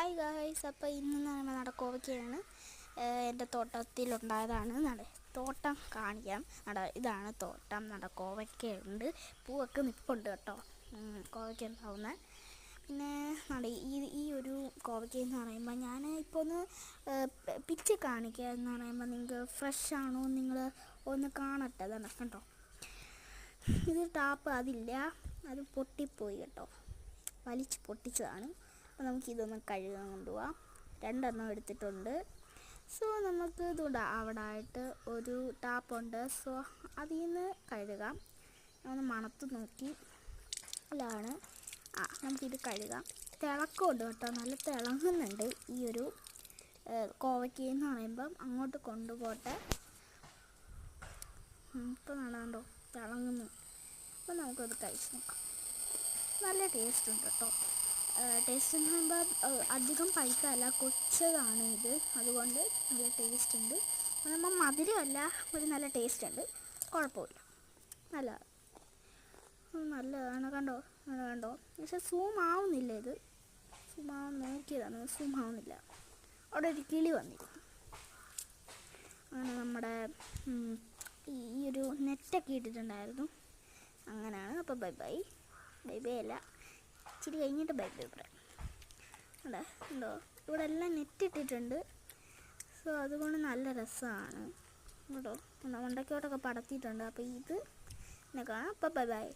Hi guys, അപ്പോൾ ഇന്ന് നമ്മുടെ കോവയ്ക്കയാണ് എൻ്റെ തോട്ടത്തിലുണ്ടായതാണ്. തോട്ടം കാണിക്കാം. ഇതാണ് തോട്ടം. കോവയ്ക്കയുണ്ട്, പൂവൊക്കെ നിൽപ്പുണ്ട് കേട്ടോ. കോവയ്ക്ക ഉണ്ടാവുന്ന പിന്നെ ഈ ഒരു കോവയ്ക്ക എന്ന് പറയുമ്പോൾ ഞാൻ ഇപ്പോൾ ഒന്ന് പിച്ച് കാണിക്കുക എന്ന് പറയുമ്പോൾ നിങ്ങൾക്ക് ഫ്രഷ് ആണോ നിങ്ങൾ ഒന്ന് കാണട്ടെ. അതാണ് കേട്ടോ, ഇത് ടാപ്പ് അതില്ല, അത് പൊട്ടിപ്പോയി കേട്ടോ, വലിച്ച് പൊട്ടിച്ചതാണ്. അപ്പോൾ നമുക്കിതൊന്ന് കഴുകാൻ കൊണ്ടുപോകാം. 2 എണ്ണം എടുത്തിട്ടുണ്ട്. സോ നമുക്ക് ഇതുണ്ട്, അവിടെ ആയിട്ട് ഒരു ടാപ്പുണ്ട്. സോ അതിൽ നിന്ന് കഴുകാം. ഒന്ന് മണത്ത് നോക്കി അല്ലാണ് നമുക്കിത് കഴുകാം. തിളക്കമുണ്ട് കേട്ടോ, നല്ല തിളങ്ങുന്നുണ്ട്. ഈ ഒരു കോവയ്ക്ക എന്ന് പറയുമ്പം അങ്ങോട്ട് കൊണ്ടുപോട്ടെ. ഇപ്പം നടാണ്ടോ തിളങ്ങുന്നു. അപ്പോൾ നമുക്കത് കഴിച്ച് നോക്കാം. നല്ല ടേസ്റ്റ് ഉണ്ട് കേട്ടോ. ടേസ്റ്റ് എന്ന് പറയുമ്പോൾ അധികം പഴുത്തല്ല, കൊച്ചതാണ് ഇത്, അതുകൊണ്ട് നല്ല ടേസ്റ്റ് ഉണ്ട്. നമ്മൾ മധുരമല്ല, ഒരു നല്ല ടേസ്റ്റ് ഉണ്ട്, കുഴപ്പമില്ല, നല്ലതാണ്. കണ്ടോ പക്ഷെ സൂം ആവുന്നില്ല. ഇത് സൂം ആവാൻ നോക്കിയതാണ്, സൂം ആവുന്നില്ല. അവിടെ ഒരു കിളി വന്നിരുന്നു. അങ്ങനെ നമ്മുടെ ഈ ഒരു നെറ്റൊക്കെ ഇട്ടിട്ടുണ്ടായിരുന്നു. അങ്ങനെയാണ്. അപ്പോൾ ബൈ ബൈ അല്ല, ഇച്ചിരി കഴിഞ്ഞിട്ട് ബൈ പറയാം. ഉണ്ടോ, ഇവിടെ എല്ലാം നെറ്റ് ഇട്ടിട്ടുണ്ട്. സോ അതുകൊണ്ട് നല്ല രസമാണ് കേട്ടോ. മണ്ടയ്ക്കോട്ടൊക്കെ പടത്തിയിട്ടുണ്ട്. അപ്പോൾ ഇത് എന്നെ കാണാം. അപ്പോൾ ബൈ.